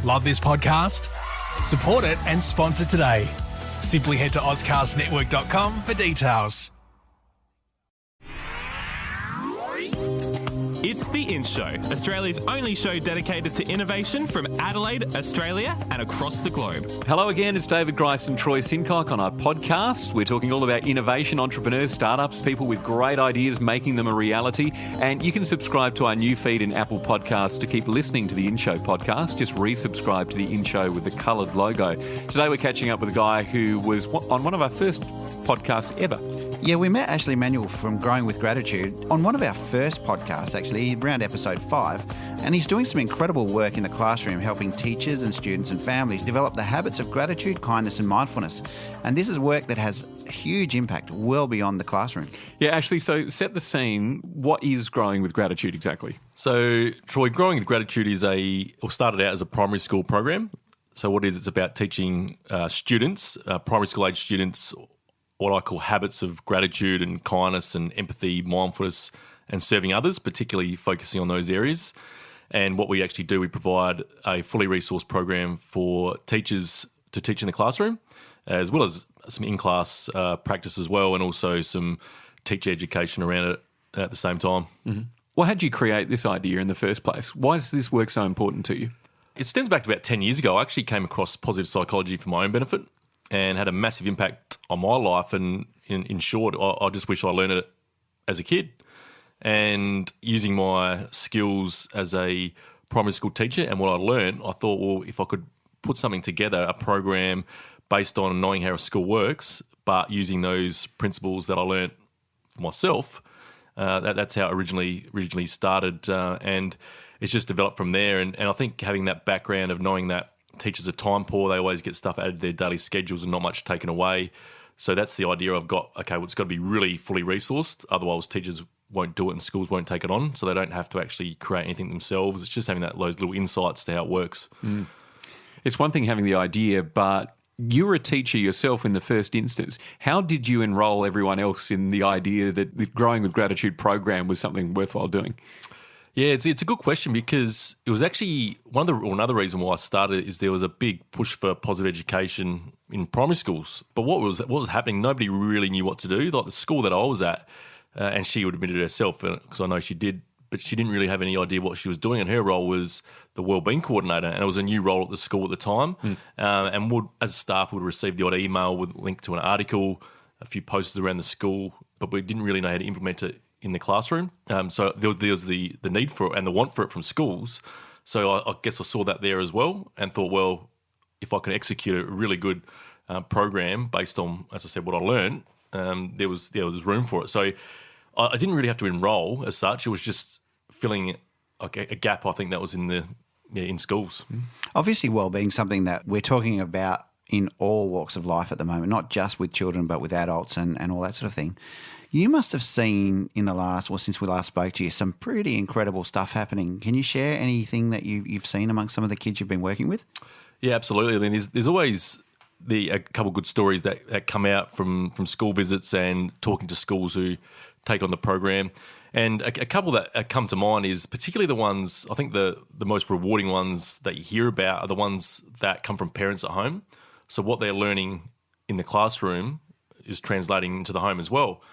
Love this podcast? Support it and sponsor today. Simply head to AuscastNetwork.com for details. It's The In Show, Australia's only show dedicated to innovation from Adelaide, Australia, and across the globe. Hello again, it's David Grice and Troy Sincock on our podcast. We're talking all about innovation, entrepreneurs, startups, people with great ideas making them a reality. And you can subscribe to our new feed in Apple Podcasts to keep listening to the In Show podcast. Just resubscribe to the In Show with the coloured logo. Today we're catching up with a guy who was on one of our first podcasts ever. Yeah, we met Ashley Manuel from Growing with Gratitude on one of our first podcasts, actually, around episode 5. And he's doing some incredible work in the classroom, helping teachers and students and families develop the habits of gratitude, kindness and mindfulness. And this is work that has a huge impact well beyond the classroom. Yeah, Ashley, so set the scene. What is Growing with Gratitude exactly? So, Troy, Growing with Gratitude started out as a primary school program. So what it is, it's about teaching students, primary school age students, what I call habits of gratitude and kindness and empathy, mindfulness and serving others, particularly focusing on those areas. And what we actually do, we provide a fully resourced program for teachers to teach in the classroom, as well as some in-class practice as well, and also some teacher education around it at the same time. Mm-hmm. Well, how did you create this idea in the first place? Why is this work so important to you? It stems back to about 10 years ago. I actually came across positive psychology for my own benefit and had a massive impact on my life. And in short, I just wish I learned it as a kid. And using my skills as a primary school teacher and what I learned, I thought, well, if I could put something together, a program based on knowing how a school works, but using those principles that I learned for myself, that's how it originally started. And it's just developed from there. And I think having that background of knowing that teachers are time poor, they always get stuff added to their daily schedules and not much taken away. So that's the idea I've got. Okay, well, it's got to be really fully resourced. Otherwise, teachers won't do it and schools won't take it on. So they don't have to actually create anything themselves. It's just having those little insights to how it works. Mm. It's one thing having the idea, but you were a teacher yourself in the first instance. How did you enroll everyone else in the idea that the Growing with Gratitude program was something worthwhile doing? Yeah, it's a good question because it was actually another reason why I started is there was a big push for positive education in primary schools. But what was happening? Nobody really knew what to do. Like the school that I was at, and she would admit it herself because I know she did, but she didn't really have any idea what she was doing. And her role was the wellbeing coordinator, and it was a new role at the school at the time. And as a staff, would receive the odd email with a link to an article, a few posters around the school, but we didn't really know how to implement it in the classroom. So there was the need for it and the want for it from schools. So I guess I saw that there as well and thought, well, if I can execute a really good program based on, as I said, what I learned, there was room for it. So I didn't really have to enroll as such. It was just filling a gap, I think, that was in schools. Obviously, wellbeing something that we're talking about in all walks of life at the moment, not just with children, but with adults and all that sort of thing. You must have seen since we last spoke to you, some pretty incredible stuff happening. Can you share anything that you've seen amongst some of the kids you've been working with? Yeah, absolutely. I mean, there's always a couple of good stories that come out from school visits and talking to schools who take on the program. And a couple that come to mind is particularly the ones, I think the most rewarding ones that you hear about are the ones that come from parents at home. So what they're learning in the classroom is translating into the home as well.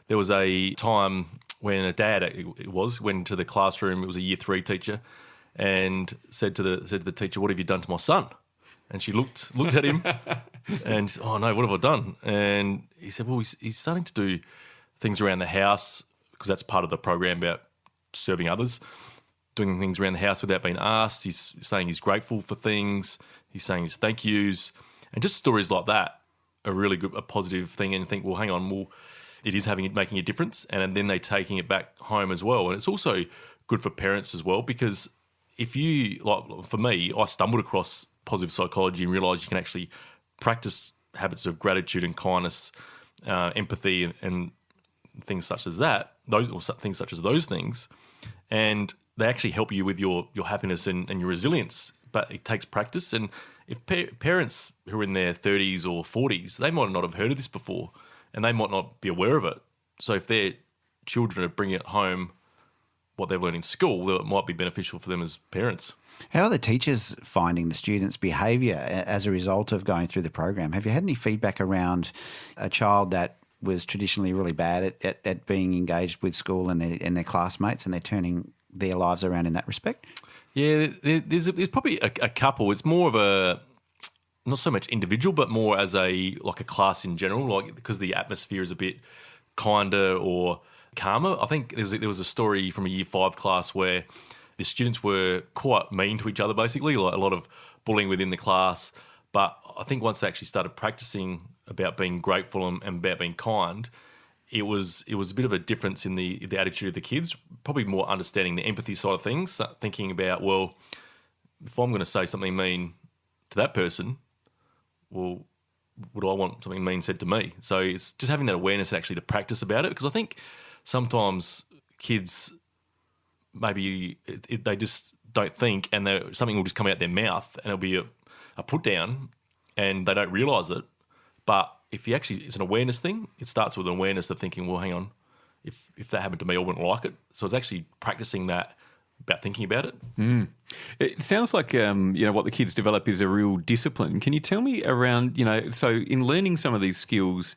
There was a time when a dad went to the classroom. It was a year 3 teacher, and said to the teacher, "What have you done to my son?" And she looked at him, and said, "Oh no, what have I done?" And he said, "Well, he's starting to do things around the house because that's part of the program about serving others, doing things around the house without being asked. He's saying he's grateful for things. He's saying his thank yous, and just stories like that are really good, a positive thing." And think, well, hang on, it is making a difference, and then they're taking it back home as well. And it's also good for parents as well because for me, I stumbled across positive psychology and realised you can actually practice habits of gratitude and kindness, empathy, and things such as that. Things such as those things, and they actually help you with your happiness and your resilience. But it takes practice, and if parents who are in their 30s or 40s, they might not have heard of this before, and they might not be aware of it. So if their children are bringing it home what they've learned in school that might be beneficial for them as parents. How are the teachers finding the students' behaviour as a result of going through the program? Have you had any feedback around a child that was traditionally really bad at being engaged with school and their classmates, and they're turning their lives around in that respect? Yeah, there's probably a couple. It's more of a, not so much individual, but more as a class in general, because the atmosphere is a bit kinder or calmer. I think there was a story from a Year 5 class where the students were quite mean to each other, basically, like a lot of bullying within the class. But I think once they actually started practicing about being grateful and about being kind, it was a bit of a difference in the attitude of the kids, probably more understanding the empathy side of things, thinking about, well, if I'm going to say something mean to that person, well, would I want something mean said to me? So it's just having that awareness and actually the practice about it, because I think sometimes kids, maybe they just don't think, and something will just come out their mouth and it'll be a put down and they don't realise it. But if you actually, it's an awareness thing. It starts with an awareness of thinking, well, hang on, if that happened to me, I wouldn't like it. So it's actually practicing that, about thinking about it. It sounds like what the kids develop is a real discipline. Can you tell me around, so in learning some of these skills,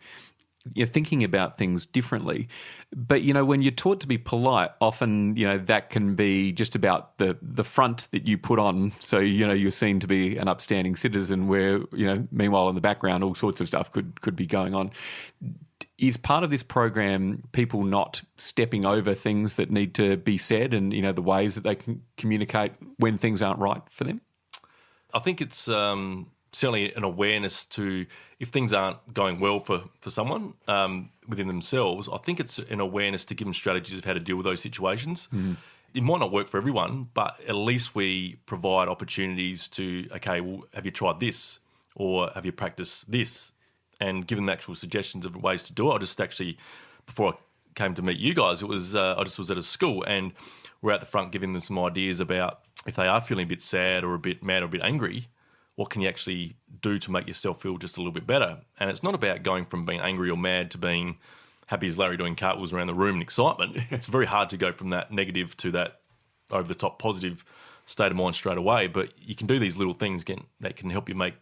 you're thinking about things differently. But, when you're taught to be polite, often, that can be just about the front that you put on. So, you're seen to be an upstanding citizen where, meanwhile in the background, all sorts of stuff could be going on. Is part of this program people not stepping over things that need to be said and, the ways that they can communicate when things aren't right for them? I think it's certainly an awareness to, if things aren't going well for someone within themselves, I think it's an awareness to give them strategies of how to deal with those situations. It might not work for everyone, but at least we provide opportunities to, okay, well, have you tried this? Or have you practiced this? And give them actual suggestions of ways to do it. I just actually, before I came to meet you guys, it was I just was at a school and we're at the front giving them some ideas about if they are feeling a bit sad or a bit mad or a bit angry, what can you actually do to make yourself feel just a little bit better? And it's not about going from being angry or mad to being happy as Larry doing cartwheels around the room in excitement. It's very hard to go from that negative to that over-the-top positive state of mind straight away. But you can do these little things that can help you make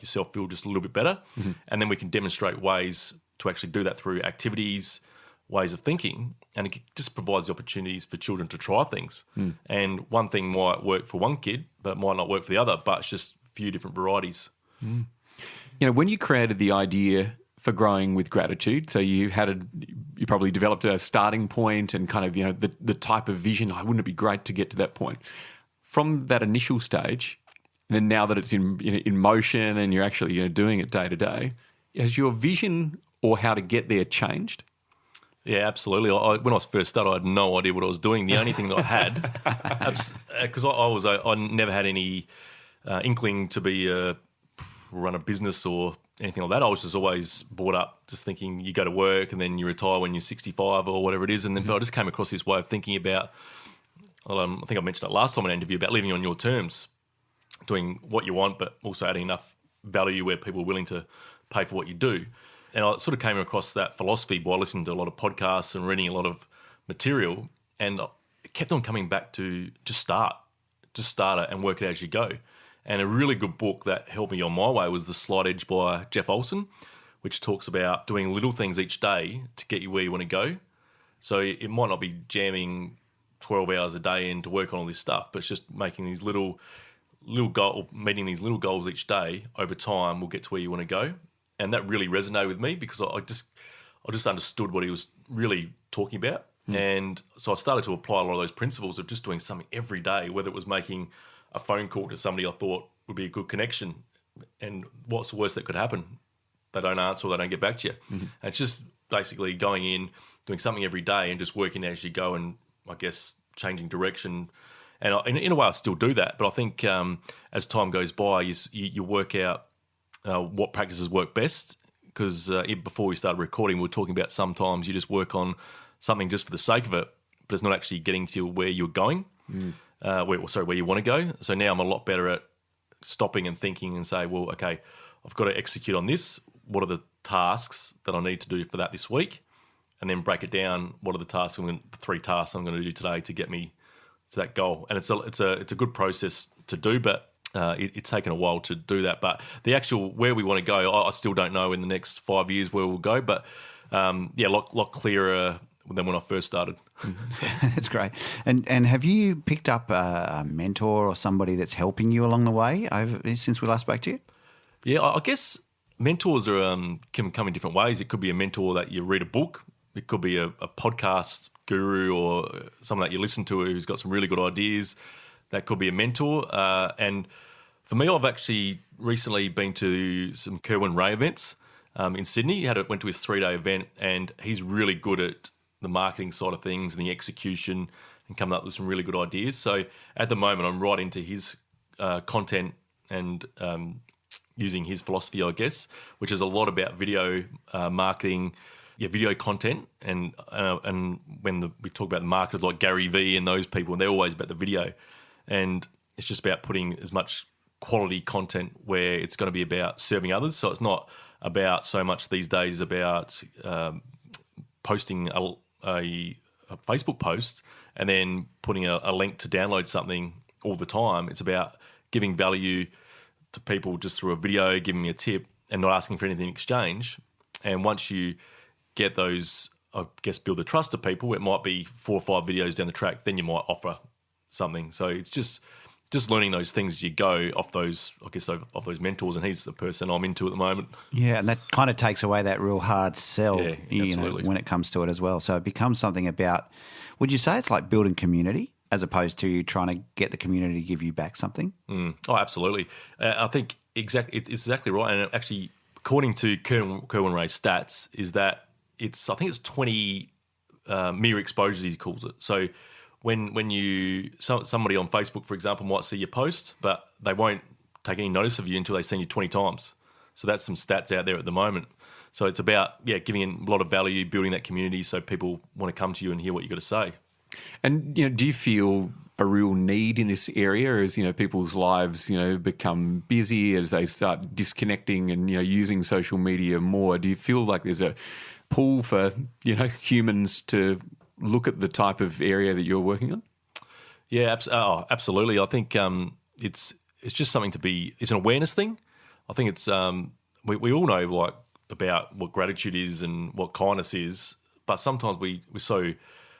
yourself feel just a little bit better. And then we can demonstrate ways to actually do that through activities, ways of thinking, and it just provides the opportunities for children to try things. And one thing might work for one kid, but it might not work for the other, but it's just a few different varieties. When you created the idea for Growing with Gratitude, so you probably developed a starting point and kind of, the type of vision, wouldn't it be great to get to that point? From that initial stage, and then now that it's in motion and you're actually doing it day to day, has your vision or how to get there changed? Yeah, absolutely. When I first started, I had no idea what I was doing. The only thing that I had, because I never had any inkling to run a business or anything like that. I was just always brought up just thinking you go to work and then you retire when you're 65 or whatever it is. And then but I just came across this way of thinking about, I think I mentioned it last time in an interview, about living on your terms, doing what you want, but also adding enough value where people are willing to pay for what you do. And I sort of came across that philosophy by listening to a lot of podcasts and reading a lot of material, and it kept on coming back to just start it and work it as you go. And a really good book that helped me on my way was The Slight Edge by Jeff Olson, which talks about doing little things each day to get you where you want to go. So it might not be jamming 12 hours a day in to work on all this stuff, but it's just making these meeting these little goals each day over time will get to where you want to go. And that really resonated with me because I just understood what he was really talking about. And so I started to apply a lot of those principles of just doing something every day, whether it was making a phone call to somebody I thought would be a good connection. And what's the worst that could happen? They don't answer or they don't get back to you. And it's just basically going in, doing something every day and just working as you go and, I guess, changing direction. And in a way, I still do that. But I think as time goes by, you work out what practices work best. Because before we started recording, we were talking about sometimes you just work on something just for the sake of it, but it's not actually getting to where you're going, where you want to go. So now I'm a lot better at stopping and thinking and say, well, okay, I've got to execute on this. What are the tasks that I need to do for that this week? and then break it down. What are the tasks? The 3 tasks I'm going to do today to get me to that goal. And it's a good process to do, but it's taken a while to do that. But the actual where we want to go, I still don't know in the next 5 years where we'll go. But a lot clearer than when I first started. That's great. And have you picked up a mentor or somebody that's helping you along the way since we last spoke to you? Yeah, I guess mentors are can come in different ways. It could be a mentor that you read a book. It could be a podcast guru or someone that you listen to who's got some really good ideas. That could be a mentor. And for me, I've actually recently been to some Kerwin Rae events in Sydney. Went to his 3-day event, and he's really good at the marketing side of things and the execution and coming up with some really good ideas. So at the moment, I'm right into his content and using his philosophy, I guess, which is a lot about video marketing, video content. And when we talk about the marketers like Gary Vee and those people, they're always about the video. And it's just about putting as much quality content where it's going to be about serving others. So it's not about so much these days about posting a Facebook post and then putting a link to download something all the time. It's about giving value to people just through a video, giving me a tip and not asking for anything in exchange. And once you get those, I guess, build the trust of people, it might be 4 or 5 videos down the track, then you might offer something. So it's just learning those things as you go off those, I guess, off those mentors. And he's the person I'm into at the moment. Yeah, and that kind of takes away that real hard sell, when it comes to it as well. So it becomes something about, would you say it's like building community as opposed to trying to get the community to give you back something? Oh, absolutely. I think it's exactly right. And actually, according to Kerwin Rae's stats, is that I think it's 20 mere exposures, he calls it. So when somebody on Facebook, for example, might see your post, but they won't take any notice of you until they've seen you 20 times. So that's some stats out there at the moment. So it's about giving in a lot of value, building that community so people want to come to you and hear what you've got to say. And do you feel a real need in this area as people's lives become busy, as they start disconnecting and using social media more? Do you feel like there's a pull for humans to look at the type of area that you're working on? Yeah, absolutely. I think it's just something it's an awareness thing. I think it's we all know about what gratitude is and what kindness is, but sometimes we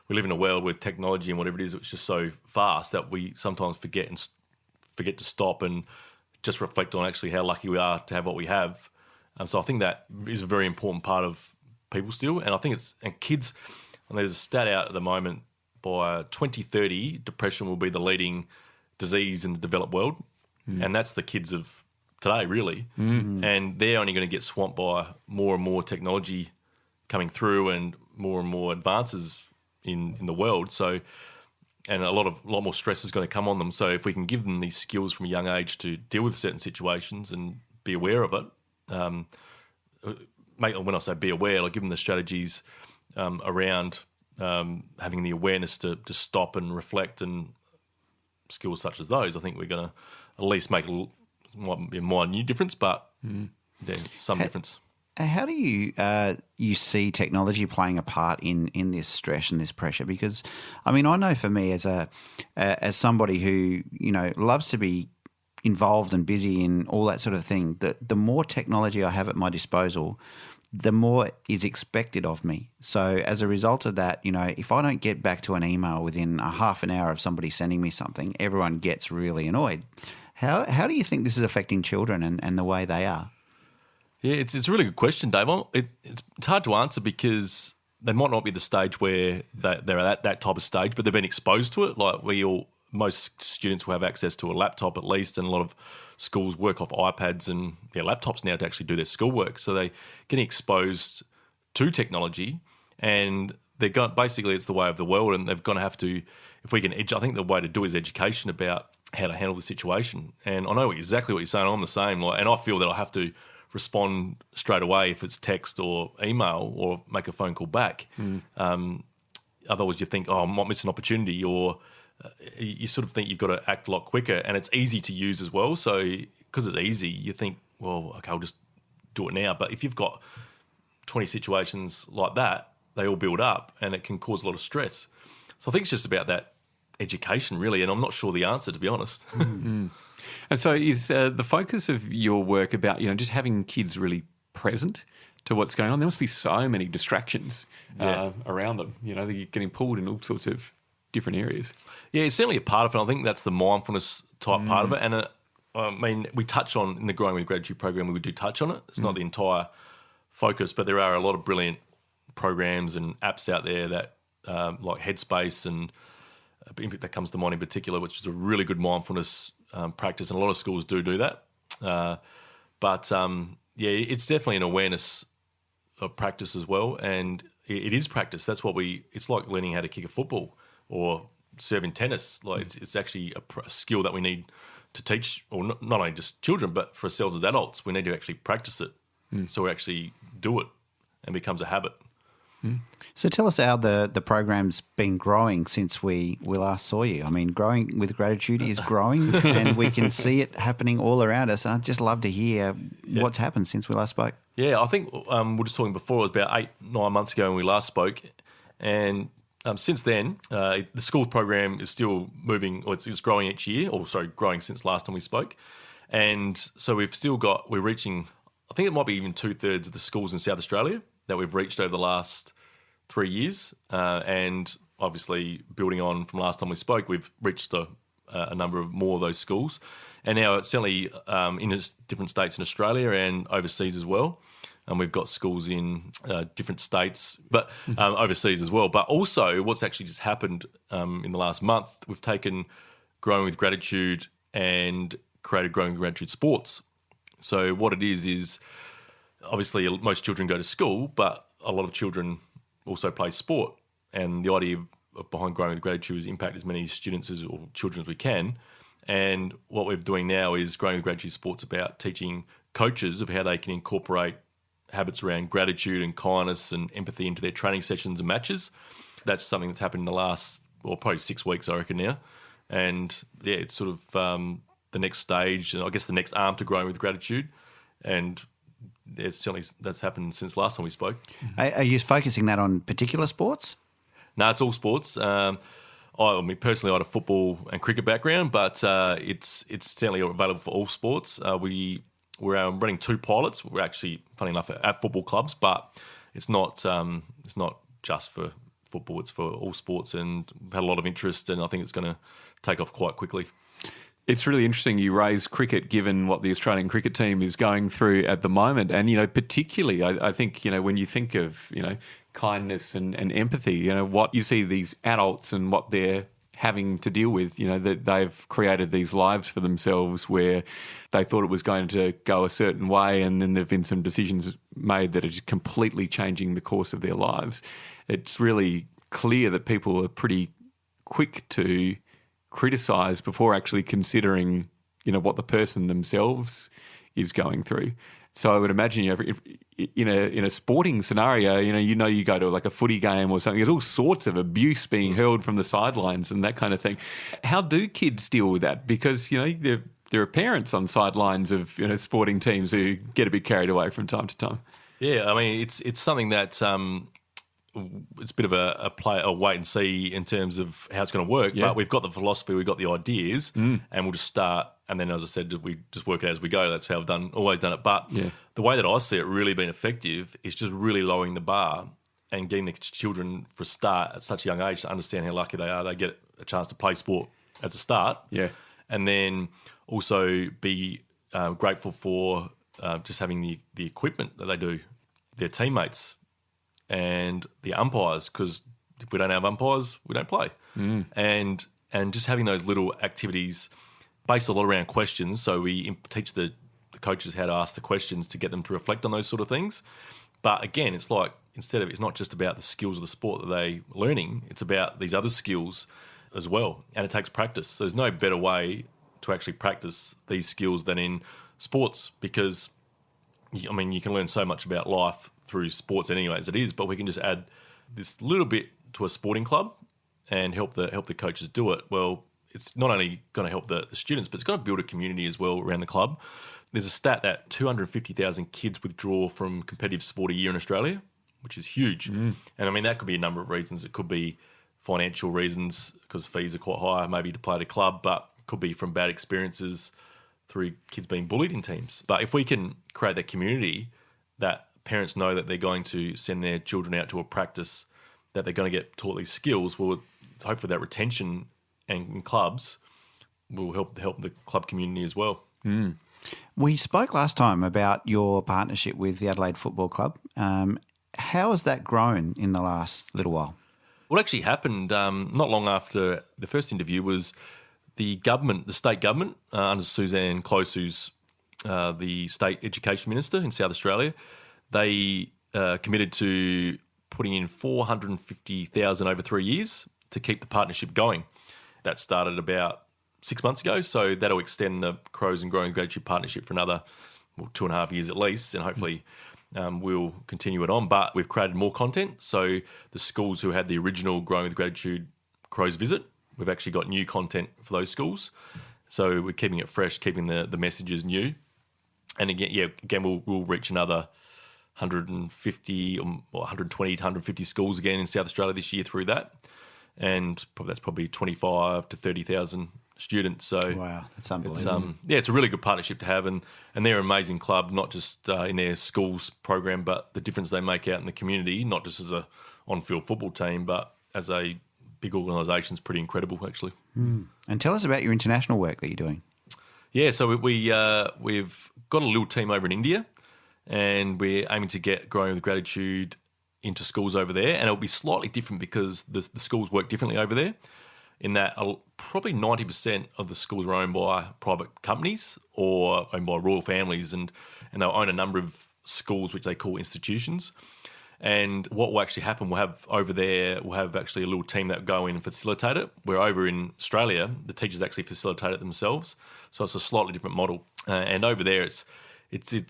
live in a world with technology and whatever it is, it's just so fast that we sometimes forget to stop and just reflect on actually how lucky we are to have what we have. So I think that is a very important part of people still. And I think kids, and there's a stat out at the moment, by 2030, depression will be the leading disease in the developed world. And that's the kids of today, really. And they're only going to get swamped by more and more technology coming through and more advances in the world. So, and a lot more stress is going to come on them. So if we can give them these skills from a young age to deal with certain situations and be aware of it, when I say be aware, give them the strategies around having the awareness to stop and reflect, and skills such as those, I think we're going to at least make might be a minor difference, but there's some difference. How do you see technology playing a part in this stress and this pressure? Because, I know for me as somebody who loves to be involved and busy in all that sort of thing, the more technology I have at my disposal, the more is expected of me. So as a result of that, if I don't get back to an email within a half an hour of somebody sending me something, everyone gets really annoyed. How do you think this is affecting children and the way they are? Yeah, it's a really good question, Dave. It's hard to answer because they might not be the stage where they're at that type of stage, but they've been exposed to it. Most students will have access to a laptop at least, and a lot of schools work off iPads and laptops now to actually do their schoolwork. So they're getting exposed to technology, and they're going, basically it's the way of the world, and they're going to have to, if we can I think the way to do it is education about how to handle the situation. And I know exactly what you're saying. I'm the same, and I feel that I have to respond straight away if it's text or email or make a phone call back. Otherwise you think, I might miss an opportunity, or you sort of think you've got to act a lot quicker, and it's easy to use as well. So because it's easy, you think, well, okay, I'll just do it now. But if you've got 20 situations like that, they all build up, and it can cause a lot of stress. So I think it's just about that education, really, and I'm not sure the answer, to be honest. And so is the focus of your work about, just having kids really present to what's going on? There must be so many distractions around them. They're getting pulled in all sorts of different areas. Yeah, it's certainly a part of it. I think that's the mindfulness type part of it. And we touch on, in the Growing with Gratitude program, we do touch on it. It's not the entire focus, but there are a lot of brilliant programs and apps out there that like Headspace, and that comes to mind in particular, which is a really good mindfulness practice, and a lot of schools do that. But it's definitely an awareness of practice as well, and it is practice. That's what it's like learning how to kick a football or serving tennis. Like it's actually a skill that we need to teach, or not only just children, but for ourselves as adults. We need to actually practice it, so we actually do it and becomes a habit. So tell us how the program's been growing since we last saw you. I mean, Growing with Gratitude is growing, and we can see it happening all around us. I'd just love to hear what's happened since we last spoke. Yeah, I think we were just talking before, it was about 8-9 months ago when we last spoke. And since then, the school program is still moving, or it's growing each year, growing since last time we spoke. And so we're reaching, I think it might be even 2/3 of the schools in South Australia that we've reached over the last 3 years. And obviously, building on from last time we spoke, we've reached a number of more of those schools. And now it's certainly in different states in Australia and overseas as well. And we've got schools in different states, but overseas as well. But also, what's actually just happened in the last month, we've taken Growing with Gratitude and created Growing with Gratitude Sports. So what it is obviously most children go to school, but a lot of children also play sport. And the idea behind Growing with Gratitude is impact as many students or children as we can. And what we're doing now is Growing with Gratitude Sports about teaching coaches of how they can incorporate habits around gratitude and kindness and empathy into their training sessions and matches. That's something that's happened in the last, probably 6 weeks, I reckon now. And it's sort of the next stage, and I guess the next arm to Growing with Gratitude. And that's happened since last time we spoke. Are you focusing that on particular sports? No, it's all sports. I mean, personally, I had a football and cricket background, but it's certainly available for all sports. We're running 2 pilots. We're actually, funny enough, at football clubs, but it's not just for football. It's for all sports, and we've had a lot of interest, and I think it's going to take off quite quickly. It's really interesting you raise cricket, given what the Australian cricket team is going through at the moment. And, particularly, I think, when you think of, kindness and empathy, what you see these adults and what they're having to deal with, that they've created these lives for themselves where they thought it was going to go a certain way, and then there've been some decisions made that are just completely changing the course of their lives. It's really clear that people are pretty quick to criticise before actually considering, what the person themselves is going through. So I would imagine, if in a sporting scenario, you go to like a footy game or something, there's all sorts of abuse being hurled from the sidelines and that kind of thing. How do kids deal with that? Because, there are parents on sidelines of, sporting teams who get a bit carried away from time to time. Yeah, I mean, it's something that it's a bit of a wait and see in terms of how it's going to work. Yeah. But we've got the philosophy, we've got the ideas, and we'll just start. And then, as I said, we just work it as we go. That's how I've always done it. But the way that I see it really being effective is just really lowering the bar and getting the children for a start at such a young age to understand how lucky they are. They get a chance to play sport as a start. Yeah. And then also be grateful for just having the equipment that they do, their teammates, and the umpires, because if we don't have umpires, we don't play. And just having those little activities based a lot around questions. So we teach the coaches how to ask the questions to get them to reflect on those sort of things. But again, it's like, it's not just about the skills of the sport that they're learning, it's about these other skills as well. And it takes practice. So there's no better way to actually practice these skills than in sports, because, I mean, you can learn so much about life through sports anyway as it is, but we can just add this little bit to a sporting club and help the coaches do it. Well, it's not only going to help the students, but it's going to build a community as well around the club. There's a stat that 250,000 kids withdraw from competitive sport a year in Australia, which is huge. And I mean, that could be a number of reasons. It could be financial reasons because fees are quite high, maybe to play at a club, but it could be from bad experiences through kids being bullied in teams. But if we can create that community that parents know that they're going to send their children out to a practice, that they're going to get taught these skills, well, hopefully that retention and clubs will help the club community as well. We spoke last time about your partnership with the Adelaide Football Club. How has that grown in the last little while? What actually happened not long after the first interview was the state government, under Suzanne Close, who's the state education minister in South Australia, they committed to putting in $450,000 over 3 years to keep the partnership going. That started about 6 months ago, so that'll extend the Crows and Growing with Gratitude partnership for another 2.5 years at least, and hopefully we'll continue it on. But we've created more content, so the schools who had the original Growing with Gratitude Crows visit, we've actually got new content for those schools. So we're keeping it fresh, keeping the messages new. And again, we'll reach another 150 or 120 to 150 schools again in South Australia this year through that. And that's probably 25 to 30,000 students. So wow, that's unbelievable. It's a really good partnership to have, and they're an amazing club, not just in their schools program, but the difference they make out in the community, not just as a on-field football team, but as a big organisation. Is pretty incredible, actually. And tell us about your international work that you're doing. Yeah, so we've got a little team over in India, and we're aiming to get Growing with Gratitude into schools over there, and it'll be slightly different because the schools work differently over there, in that probably 90% of the schools are owned by private companies or owned by royal families, and they'll own a number of schools which they call institutions. And what will actually happen, we'll have actually a little team that will go in and facilitate it, where over in Australia, the teachers actually facilitate it themselves. So it's a slightly different model. And over there, it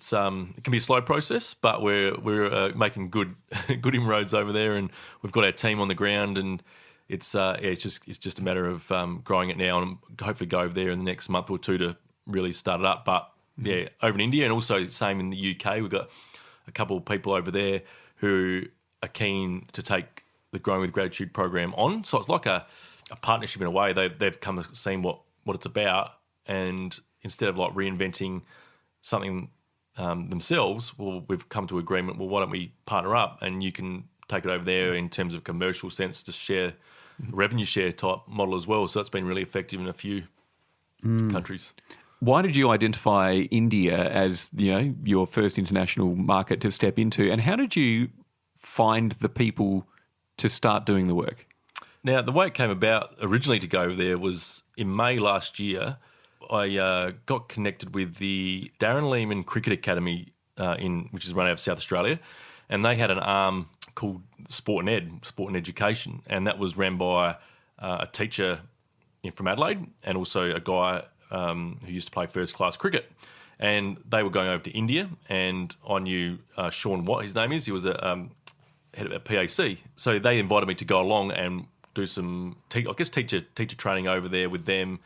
can be a slow process, but we're making good inroads over there, and we've got our team on the ground, and it's just a matter of growing it now, and hopefully go over there in the next month or two to really start it up. But yeah, over in India, and also same in the UK, we've got a couple of people over there who are keen to take the Growing with Gratitude program on. So it's like a partnership in a way. They've come to see what it's about, and instead of like reinventing something themselves, well, we've come to agreement, well, why don't we partner up, and you can take it over there in terms of commercial sense to share revenue share type model as well. So that's been really effective in a few countries. Why did you identify India as, your first international market to step into, and how did you find the people to start doing the work? Now, the way it came about originally to go over there was in May last year. I got connected with the Darren Lehman Cricket Academy, which is run out of South Australia, and they had an arm called Sport and Education, and that was ran by a teacher from Adelaide and also a guy who used to play first-class cricket. And they were going over to India, and I knew Sean Watt, his name is. He was a head of a PAC. So they invited me to go along and do some, teacher training over there with them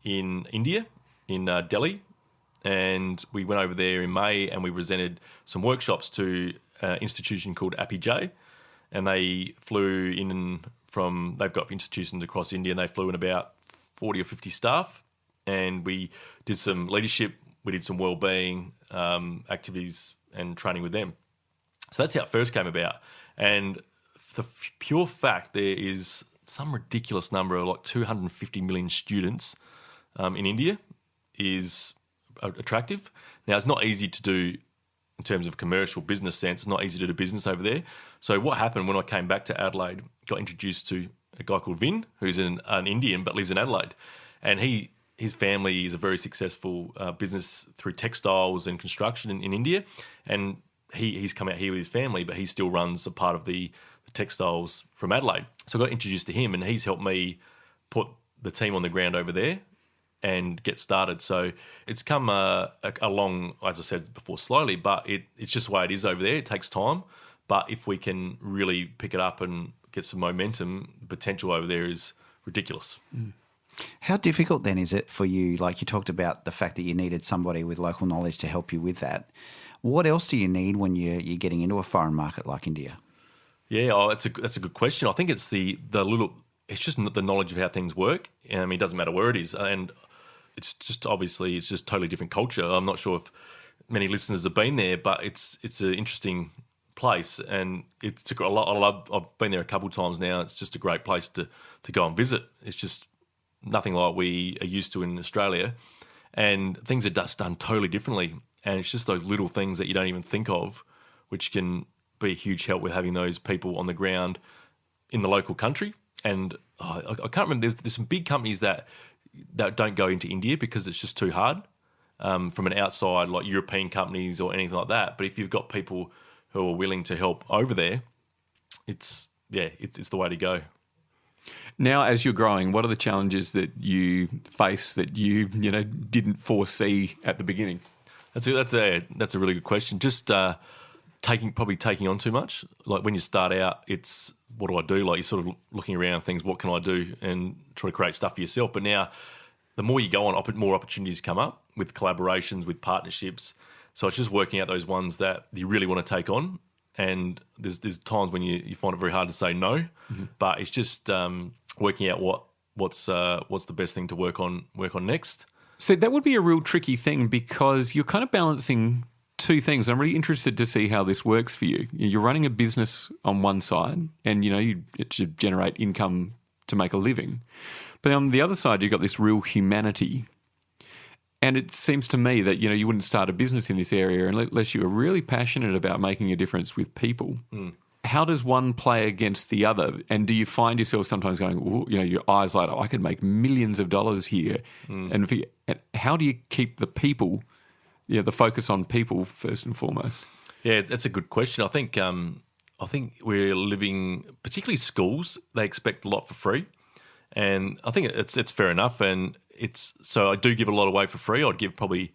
in India, in Delhi. And we went over there in May, and we presented some workshops to an institution called APJ. And they flew in they've got institutions across India, and they flew in about 40 or 50 staff. And we did some leadership, we did some wellbeing activities and training with them. So that's how it first came about. And the pure fact there is some ridiculous number of like 250 million students in India is attractive. Now, it's not easy to do in terms of commercial business sense. It's not easy to do business over there. So what happened when I came back to Adelaide, got introduced to a guy called Vin, who's an Indian but lives in Adelaide. And his family is a very successful business through textiles and construction in India. And he's come out here with his family, but he still runs a part of the textiles from Adelaide. So I got introduced to him, and he's helped me put the team on the ground over there and get started. So it's come along, as I said before, slowly, but it's just the way it is over there. It takes time. But if we can really pick it up and get some momentum, the potential over there is ridiculous. How difficult then is it for you? Like you talked about the fact that you needed somebody with local knowledge to help you with that. What else do you need when you're getting into a foreign market like India? Yeah, that's a good question. I think it's the little. It's just the knowledge of how things work. I mean, it doesn't matter where it is, and it's just obviously it's just totally different culture. I'm not sure if many listeners have been there, but it's an interesting place, and it's a lot. I've been there a couple of times now. It's just a great place to go and visit. It's just nothing like we are used to in Australia, and things are just done totally differently. And it's just those little things that you don't even think of, which can be a huge help with having those people on the ground in the local country. And I can't remember. There's some big companies that don't go into India because it's just too hard from an outside, like European companies or anything like that. But if you've got people who are willing to help over there, it's the way to go. Now, as you're growing, what are the challenges that you face that you didn't foresee at the beginning? That's a really good question. Just taking on too much. Like when you start out, it's what do I do? Like you're sort of looking around things, what can I do, and try to create stuff for yourself. But now, the more you go on, more opportunities come up with collaborations, with partnerships. So it's just working out those ones that you really want to take on. And there's times when you find it very hard to say no, but it's just working out what's the best thing to work on next. So that would be a real tricky thing because you're kind of balancing two things. I'm really interested to see how this works for you. You're running a business on one side and, it should generate income to make a living. But on the other side, you've got this real humanity. And it seems to me that, you wouldn't start a business in this area unless you were really passionate about making a difference with people. How does one play against the other? And do you find yourself sometimes going, ooh, your eyes light up, I could make millions of dollars here. And how do you keep the people, the focus on people first and foremost? Yeah, that's a good question. I think we're living, particularly schools, they expect a lot for free. And I think it's fair enough. And so I do give a lot away for free. I'd give probably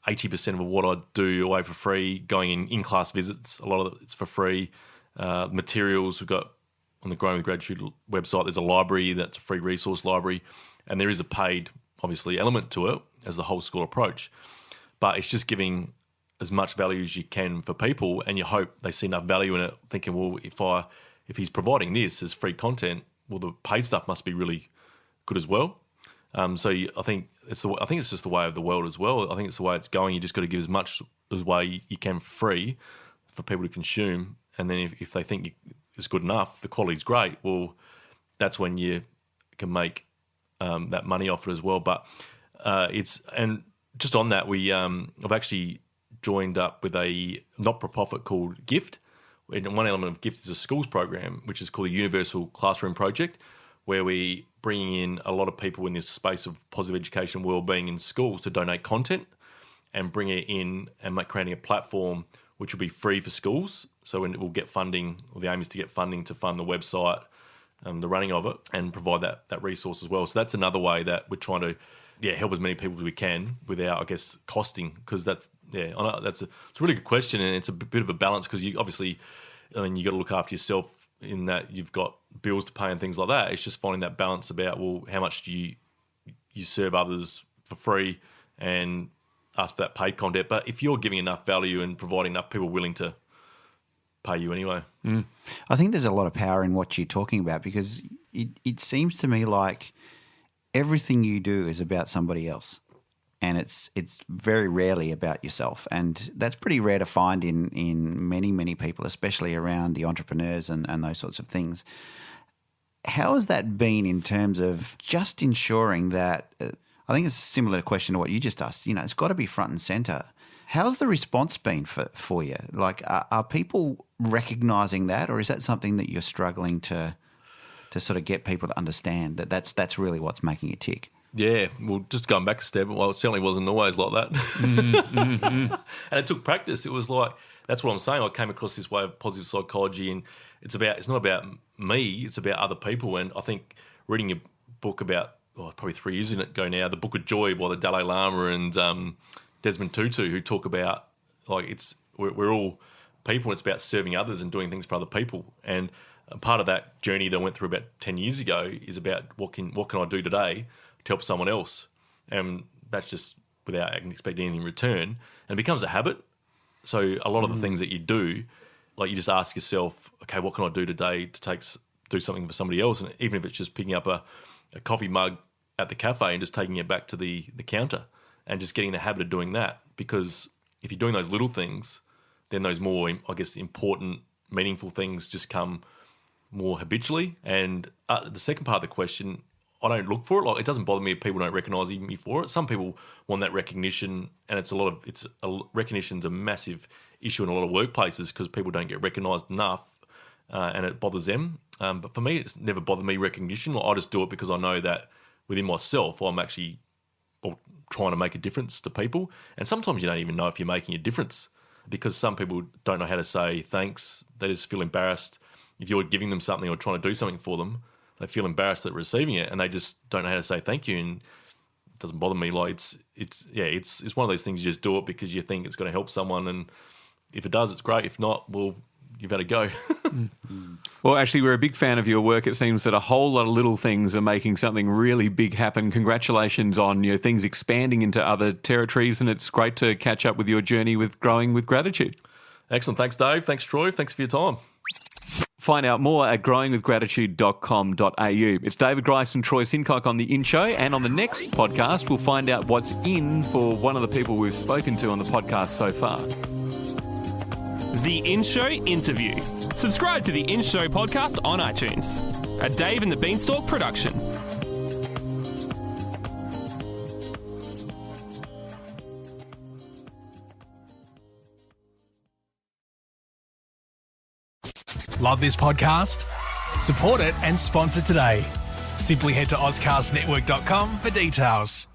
80% of what I do away for free, going in-class visits. A lot of it's for free. Materials we've got on the Growing with Gratitude website, there's a library that's a free resource library, and there is a paid, obviously, element to it as the whole school approach. But it's just giving as much value as you can for people, and you hope they see enough value in it, thinking, well, if he's providing this as free content, well, the paid stuff must be really good as well. I think it's just the way of the world as well. I think it's the way it's going. You just got to give as much as way you can for free for people to consume. And then if they think it's good enough, the quality's great, well, that's when you can make that money off it as well. But and just on that, I've actually joined up with a not-for-profit called GIFT. And one element of GIFT is a schools program, which is called the Universal Classroom Project, where we bring in a lot of people in this space of positive education, wellbeing in schools to donate content and bring it in and creating a platform which will be free for schools. So when it will get funding, or the aim is to get funding to fund the website, the running of it, and provide that resource as well. So that's another way that we're trying to help as many people as we can without, I guess, costing, because it's a really good question, and it's a bit of a balance because you obviously, you got to look after yourself in that you've got bills to pay and things like that. It's just finding that balance about, well, how much do you serve others for free and ask for that paid content. But if you're giving enough value and providing enough, people willing to pay you anyway. I think there's a lot of power in what you're talking about, because it seems to me like everything you do is about somebody else, and it's very rarely about yourself. And that's pretty rare to find in many, many people, especially around the entrepreneurs and those sorts of things. How has that been in terms of just ensuring that I think it's a similar question to what you just asked. It's got to be front and centre. How's the response been for you? Like, are people recognising that, or is that something that you're struggling to sort of get people to understand that that's really what's making it tick? Yeah, well, just going back a step, well, it certainly wasn't always like that. And it took practice. It was like, that's what I'm saying. I came across this way of positive psychology, and it's not about me, it's about other people. And I think reading a book about, probably 3 years ago now, The Book of Joy by the Dalai Lama and Desmond Tutu, who talk about, like, we're all people, and it's about serving others and doing things for other people. And part of that journey that I went through about 10 years ago is about what can I do today to help someone else. And that's just without expecting anything in return. And it becomes a habit. So a lot of the things that you do like you just ask yourself, okay, what can I do today to do something for somebody else? And even if it's just picking up a coffee mug at the cafe and just taking it back to the counter and just getting the habit of doing that. Because if you're doing those little things, then those more, I guess, important, meaningful things just come more habitually. And the second part of the question, I don't look for it. Like, it doesn't bother me if people don't recognise me for it. Some people want that recognition, and recognition's a massive issue in a lot of workplaces because people don't get recognised enough, and it bothers them. But for me, it's never bothered me, recognition. Like, I just do it because I know that within myself, I'm actually trying to make a difference to people. And sometimes you don't even know if you're making a difference because some people don't know how to say thanks. They just feel embarrassed. If you're giving them something or trying to do something for them, they feel embarrassed at receiving it, and they just don't know how to say thank you. And it doesn't bother me. Like, it's one of those things. You just do it because you think it's going to help someone, and if it does, it's great. If not, well, you've had to go. Well, actually, we're a big fan of your work. It seems that a whole lot of little things are making something really big happen. Congratulations on things expanding into other territories, and it's great to catch up with your journey with growing with gratitude. Excellent. Thanks, Dave. Thanks, Troy. Thanks for your time. Find out more at growingwithgratitude.com.au. It's David Grice and Troy Sincock on The In Show, and on the next podcast, we'll find out what's in for one of the people we've spoken to on the podcast so far. The In Show Interview. Subscribe to The In Show podcast on iTunes. A Dave and the Beanstalk production. Love this podcast? Support it and sponsor today. Simply head to AuscastNetwork.com for details.